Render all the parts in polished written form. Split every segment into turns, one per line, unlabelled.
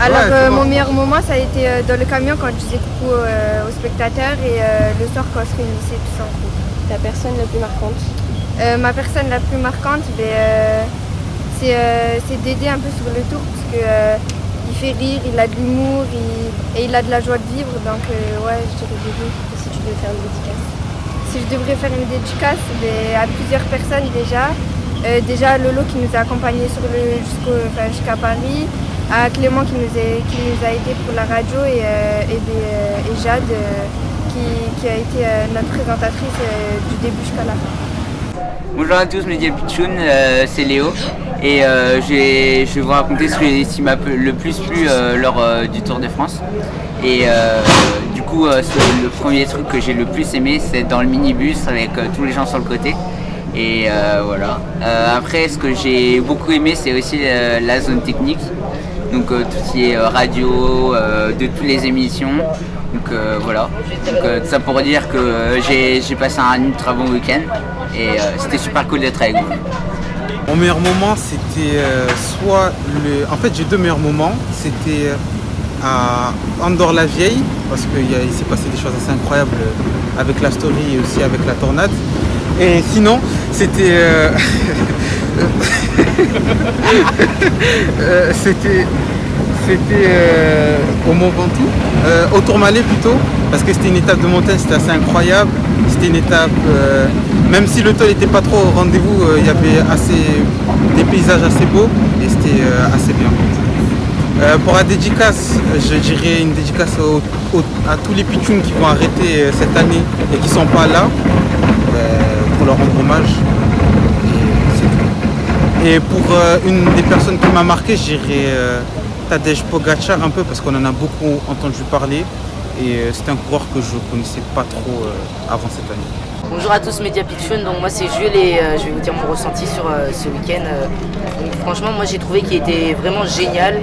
Alors mon meilleur moment ça a été dans le camion quand je disais coucou aux spectateurs et le soir quand on se réunissait tous en groupe.
Ta personne la plus marquante?
Ma personne la plus marquante, c'est Dédé un peu sur le tour parce que il fait rire, il a de l'humour et il a de la joie de vivre, donc ouais, je dirais Dédé.
Et si tu devais faire une dédicace?
Si je devrais faire une dédicace, à plusieurs personnes déjà. Déjà Lolo qui nous a accompagnés jusqu'à Paris, à Clément qui nous a aidés pour la radio et Jade qui a été notre présentatrice du début jusqu'à la fin.
Bonjour à tous, Média Pitchoun, c'est Léo et je vais vous raconter ce qui m'a le plus plu lors du Tour de France. Et du coup, le premier truc que j'ai le plus aimé, c'est dans le minibus avec tous les gens sur le côté. Et voilà. Après, ce que j'ai beaucoup aimé, c'est aussi la zone technique. Donc tout ce qui est radio, de toutes les émissions. Donc voilà. Donc tout ça pour dire que j'ai passé un ultra bon week-end et c'était super cool d'être avec vous.
Mon meilleur moment, c'était En fait, j'ai deux meilleurs moments. C'était à Andorre-la-Vieille, parce qu'il s'est passé des choses assez incroyables avec la story et aussi avec la tornade. Et sinon, c'était au Mont Ventoux, au Tourmalet plutôt, parce que c'était une étape de montagne, c'était assez incroyable. C'était une étape, même si le temps n'était pas trop au rendez-vous, il y avait des paysages assez beaux et c'était assez bien. Pour la dédicace, je dirais une dédicace à tous les pitchouns qui vont arrêter cette année et qui ne sont pas là, pour leur rendre hommage. Et pour une des personnes qui m'a marqué, je dirais Tadej Pogacar un peu, parce qu'on en a beaucoup entendu parler et c'est un coureur que je ne connaissais pas trop avant cette année.
Bonjour à tous, Média Pitchoun, donc moi c'est Jules et je vais vous dire mon ressenti sur ce week-end. Donc, franchement, moi j'ai trouvé qu'il était vraiment génial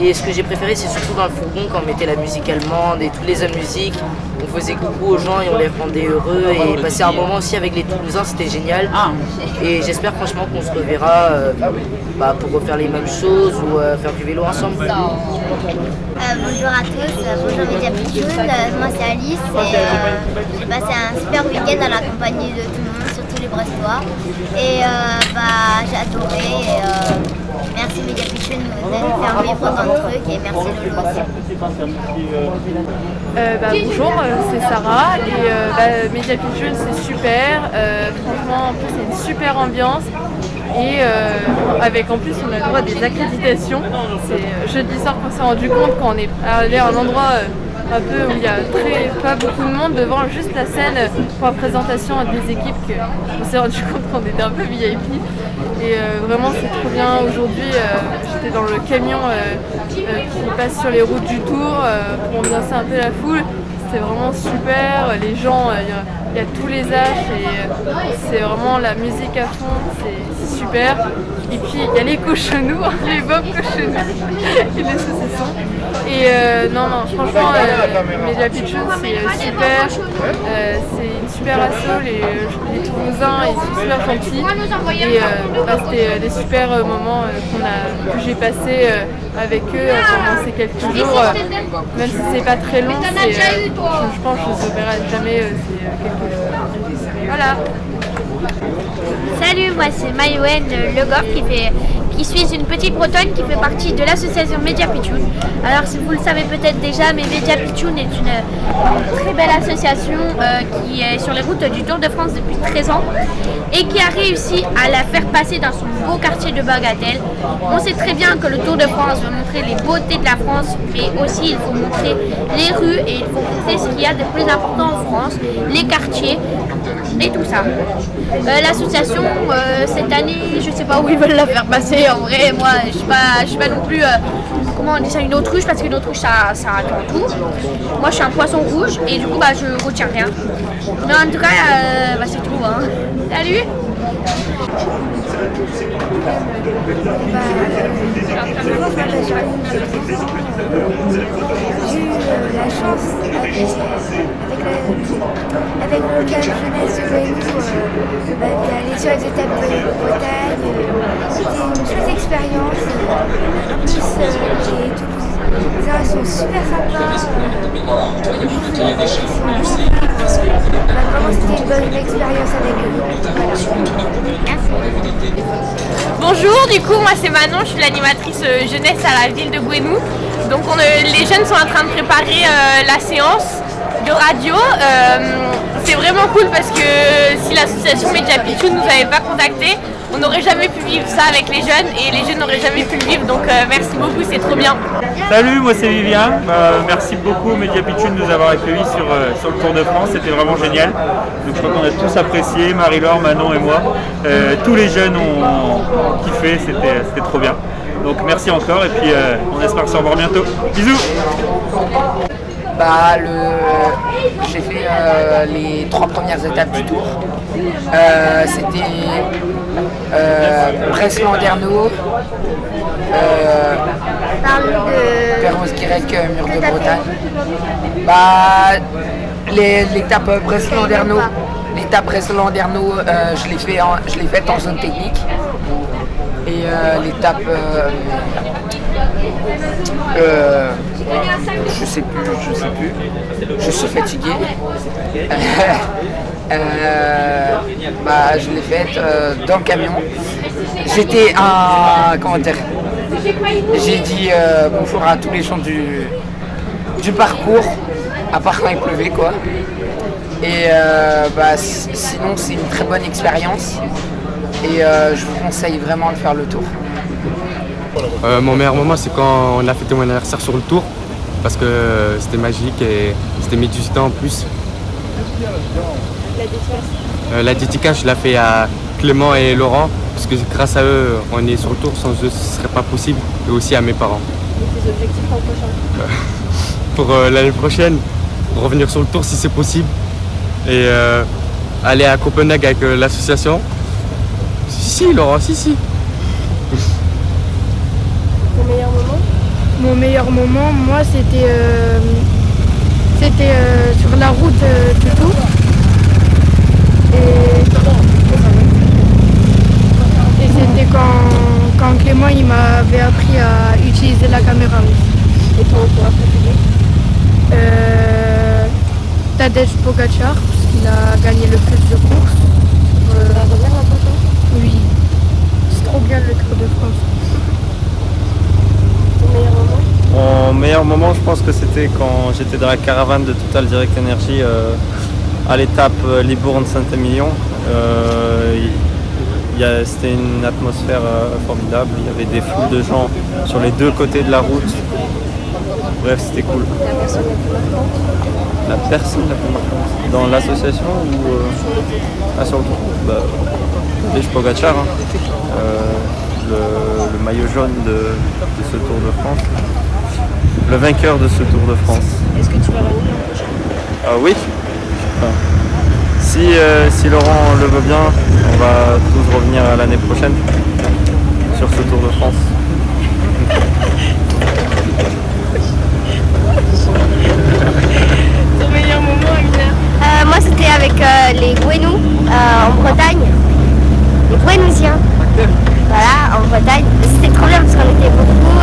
et ce que j'ai préféré c'est surtout dans le fourgon quand on mettait la musique allemande et tous les hommes musique, on faisait coucou aux gens et on les rendait heureux et passer un moment aussi avec les Toulousains, c'était génial. Et j'espère franchement qu'on se reverra pour refaire les mêmes choses ou faire du vélo ensemble.
Bonjour à tous, bonjour Média Pitchoun, moi c'est Alice et j'ai passé un super week-end à la compagnie de tout le monde, surtout les Brestois. Et j'ai adoré et merci Média Pitchoun de nous faire vivre autant de trucs et merci Lolo aussi.
Bonjour, c'est Sarah et Média Pitchoun c'est super, franchement en plus c'est une super ambiance. Et avec en plus on a le droit à des accréditations. C'est jeudi soir qu'on s'est rendu compte quand on est allé à un endroit un peu où il y a pas beaucoup de monde devant juste la scène pour la présentation des équipes qu'on s'est rendu compte qu'on était un peu VIP. Et vraiment c'est trop bien. Aujourd'hui j'étais dans le camion qui passe sur les routes du Tour pour ambiancer un peu la foule. C'est vraiment super, les gens, il y a tous les âges et c'est vraiment la musique à fond, c'est super. Et puis il y a les cochonous, les bobs cochonous et les saucissons. Et franchement, Média Pitchoun c'est super, c'est une super asso, les Toulousains ils sont super gentils. Et c'était des super moments que j'ai passés avec eux pendant ces quelques jours, même si c'est pas très long, je pense que je ne verrai jamais voilà.
Salut, moi c'est Maïwen Legor qui suis une petite bretonne qui fait partie de l'association Média Pitchoun. Alors si vous le savez peut-être déjà, mais Média Pitchoun est une très belle association qui est sur les routes du Tour de France depuis 13 ans et qui a réussi à la faire passer dans son beau quartier de Bagatelle. On sait très bien que le Tour de France veut montrer les beautés de la France, mais aussi il faut montrer les rues et il faut montrer ce qu'il y a de plus important en France, les quartiers et tout ça. L'association, cette année, je sais pas où ils veulent la faire passer. En vrai, moi, je suis pas non plus, comment on dit ça, une autruche, parce qu'une autruche, ça attend tout. Moi, je suis un poisson rouge et du coup, je retiens rien. Mais en tout cas, c'est tout. Hein. Salut!
J'ai eu la chance avec le club jeunesse de Vénou d'aller sur les étapes de Bretagne. C'était une chouette expérience. En plus, j'ai Vraiment, c'était une bonne expérience avec eux. Voilà.
Bonjour, du coup moi c'est Manon, je suis l'animatrice jeunesse à la ville de Gouesnou. Donc les jeunes sont en train de préparer la séance de radio. C'est vraiment cool parce que si l'association Média Pitchoun ne nous avait pas contactés, on n'aurait jamais pu vivre ça avec les jeunes et les jeunes n'auraient jamais pu le vivre. Donc merci beaucoup, c'est trop bien.
Salut, moi c'est Vivien. Merci beaucoup Média Pitchoun de nous avoir accueillis sur le Tour de France, c'était vraiment génial. Donc, je crois qu'on a tous apprécié, Marie-Laure, Manon et moi. Tous les jeunes ont kiffé, c'était trop bien. Donc merci encore et puis on espère se revoir bientôt. Bisous.
J'ai fait les 3 premières étapes du tour. C'était Brest-Landerneau, Perros-Guirec, Mur de Bretagne. L'étape Brest-Landerneau, je l'ai faite en zone technique. Et l'étape je sais plus, je suis fatigué. Je l'ai faite dans le camion. J'étais j'ai dit bonjour à tous les gens du parcours, à part quand il pleuvait quoi. Et sinon c'est une très bonne expérience et je vous conseille vraiment de faire le tour.
Mon meilleur moment, c'est quand on a fêté mon anniversaire sur le tour, parce que c'était magique et c'était mes 18 ans en plus. La dédicace, je l'ai fait à Clément et Laurent, parce que grâce à eux, on est sur le tour, sans eux, ce ne serait pas possible, et aussi à mes parents.
Et tes objectifs pour le prochain?
Pour l'année prochaine, revenir sur le tour si c'est possible, et aller à Copenhague avec l'association. Si, Laurent, si.
Ton meilleur moment?
Mon meilleur moment, moi, c'était sur la route du Tour. Et c'était quand Clément il m'avait appris à utiliser la caméra.
Et ton coureur préféré?
Tadej Pogacar, parce qu'il a gagné le plus de courses.
Tu vas revenir l'an prochain?
Oui, c'est trop bien le Tour de France.
Ton meilleur moment?
Mon meilleur moment, je pense que c'était quand j'étais dans la caravane de Total Direct Energy à l'étape Libourne-Saint-Émilion. C'était une atmosphère formidable, il y avait des foules de gens sur les deux côtés de la route. Bref, c'était cool.
La personne la plus marquante?
La personne la plus marquante dans l'association ou sur le tour? Tadej Pogacar, le maillot jaune de ce Tour de France. Le vainqueur de ce Tour de France.
Est-ce que tu vas revenir l'an prochain?
Oui. Si Laurent le veut bien, on va tous revenir l'année prochaine sur ce Tour de France.
Ton meilleur moment, Amina?
Moi c'était avec les Gouesnou en Bretagne, les Gouesnousiens, voilà, en Bretagne. C'était trop bien parce qu'on était beaucoup,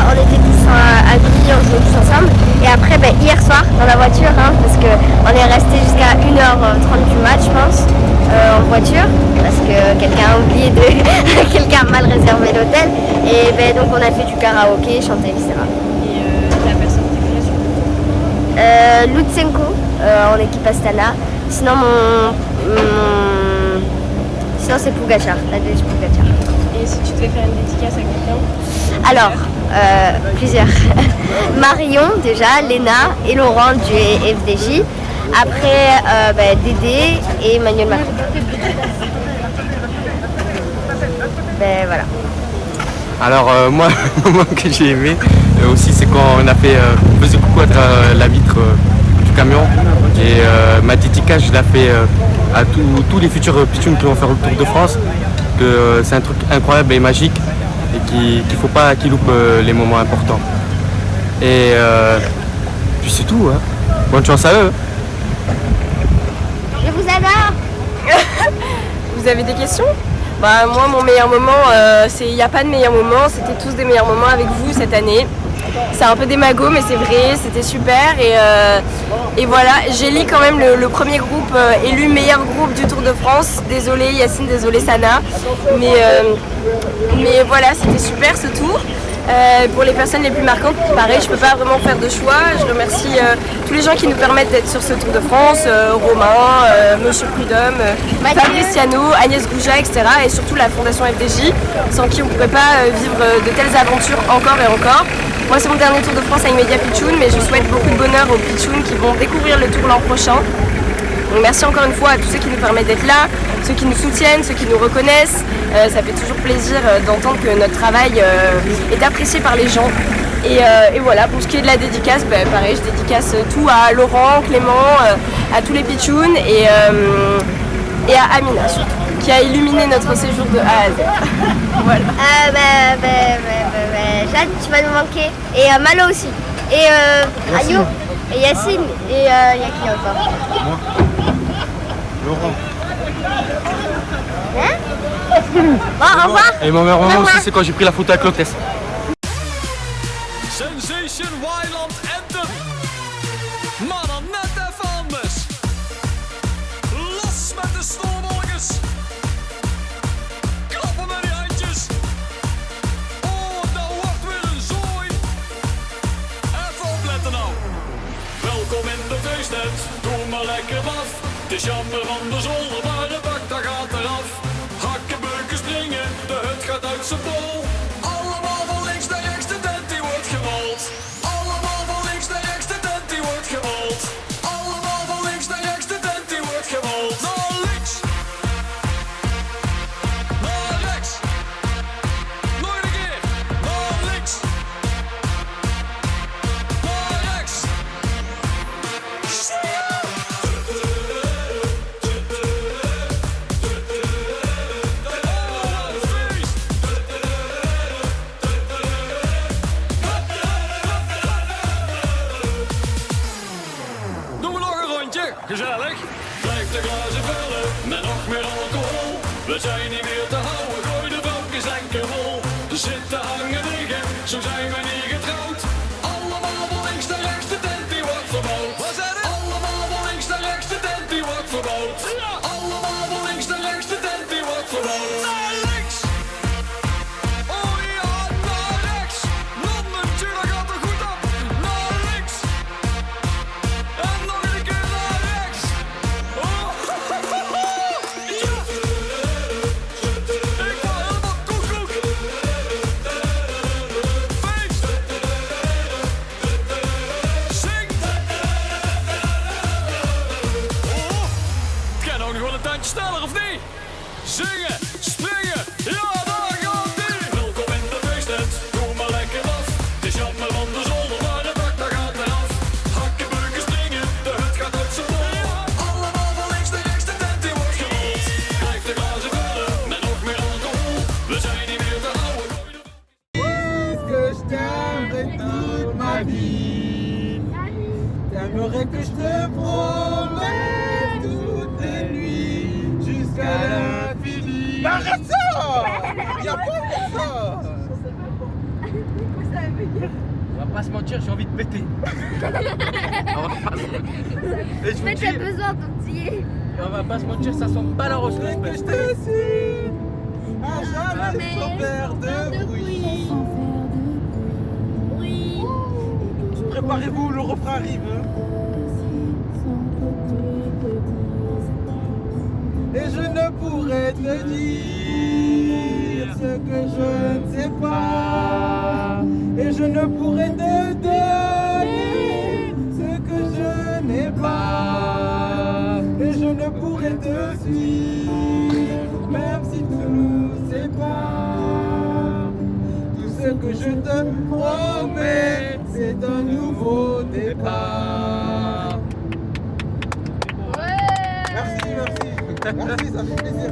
on était tous amis, on jouait tous ensemble. Et après hier soir dans la voiture, parce qu'on est resté jusqu'à 1h30 du match je pense, en voiture, parce que quelqu'un a oublié quelqu'un a mal réservé l'hôtel. Et donc on a fait du karaoké, chanté, etc.
Et ta personne préférée sur le tour?
Lutsenko en équipe Astana. Sinon sinon c'est Pogacar, Tadej Pogacar.
Et si tu devais faire une dédicace à quelqu'un?
Alors, plusieurs. Marion déjà, Léna et Laurent du FDJ. Après Dédé et Emmanuel Macron. Voilà.
Alors moi, le moment que j'ai aimé aussi, c'est quand on faisait coucou à la vitre du camion. Et ma dédicace, je l'ai fait à tous les futurs pitchouns qui vont faire le Tour de France. Que c'est un truc incroyable et magique et qu'il ne faut pas qu'ils loupent les moments importants. Et puis c'est tout. Bonne chance à eux.
Je vous adore.
Vous avez des questions? Moi, mon meilleur moment, il n'y a pas de meilleur moment, c'était tous des meilleurs moments avec vous cette année.
C'est un peu démago, mais c'est vrai, c'était super. Et voilà, j'élis quand même le premier groupe élu meilleur groupe du Tour de France. Désolée Yacine, désolée Sana. Mais voilà, c'était super ce tour. Pour les personnes les plus marquantes, pareil, je peux pas vraiment faire de choix. Je remercie tous les gens qui nous permettent d'être sur ce Tour de France, Romain, Monsieur Prudhomme, Fabriciano, Agnès Gouja, etc. Et surtout la Fondation FDJ, sans qui on ne pourrait pas vivre de telles aventures encore et encore. Moi c'est mon dernier Tour de France avec Media Pitchoun, mais je souhaite beaucoup de bonheur aux Pitchoun qui vont découvrir le Tour l'an prochain. Donc merci encore une fois à tous ceux qui nous permettent d'être là, ceux qui nous soutiennent, ceux qui nous reconnaissent. Ça fait toujours plaisir d'entendre que notre travail est apprécié par les gens. Et voilà, pour ce qui est de la dédicace, pareil, je dédicace tout à Laurent, Clément, à tous les Pitchouns et à Amina surtout, qui a illuminé notre séjour de A à Z. Voilà.
Jade, tu vas nous manquer. Et Malo aussi. Et Ayou. Et Yacine. Et y a qui encore?
Moi. Laurent.
Hein? Bon, au revoir.
Et mon meilleur moment aussi, c'est quand j'ai pris la photo avec l'hôtesse.
Sensation Wildland Anthem. Maar dan net even anders. Los met de sneeuwbolletjes. Klappen met die handjes. Oh, dat wordt weer een zooi. Even opletten nou. Welkom in de feesttent. Doe maar lekker af. Het is jammer van de zolder, maar de bak daar gaat eraf. Hakken, beuken, springen. De hut gaat uit zijn bol. Allemaal van links naar rechts, de tent die wordt gewold. Allemaal van links naar rechts, de tent die wordt gewold. Allemaal van links naar rechts, de tent die wordt gewold. Naar links. Naar rechts. Nog een keer. Naar links. Naar rechts. Gezellig, blijf de glazen vullen met nog meer alcohol. We zijn niet meer te houden, gooi de bankjes enkel vol. Zitten hangen liggen, zo zijn we niet getrouwd. Allemaal van links naar rechts, de tent die wordt verbouwd. Wat zijn het? Allemaal van links naar rechts, de tent die wordt verbouwd. Allemaal van links naar rechts, de tent die wordt verbouwd. Naar links! Oh ja, naar rechts! Mannetje, dat gaat er goed op. Naar links! En nog een keer naar rechts! Oh, ja! Ik word helemaal koekoek! Feest! Zing! Oh, het kan ook nog wel een tandje sneller, of niet? Zingen, springen, ja, daar gaat ie! Welkom in de feesttent, doe maar lekker af. Het is jammer van de zolder, maar de bak daar gaat eraf. Hakken, beuken, springen, de hut gaat uit zijn bol. Allemaal van links naar rechts, de tent die wordt gewold. Blijf de glazen vullen met nog meer alcohol. We zijn niet meer te houden.
Que je t'aimerai toute ma vie. T'aimerais que je te promets toutes les nuits jusqu'à l'infini. Mais arrête ça! Y'a pas de ça!
On va pas se mentir, j'ai envie de péter. On va pas se mentir. Et je vous
Mais
dis,
t'as besoin ton petit.
on va pas se mentir, ça sent pas la rose que je
Que
mets.
je te suis à jamais sans faire de bruit. Préparez-vous, le refrain arrive. Et je ne pourrais te dire ce que je ne sais pas. Et je ne pourrais te donner ce que je n'ai pas. Et je ne pourrais te suivre même si tout nous sépare. Tout ce que je te promets, c'est un nouveau départ. Merci, merci. Merci, ça fait plaisir.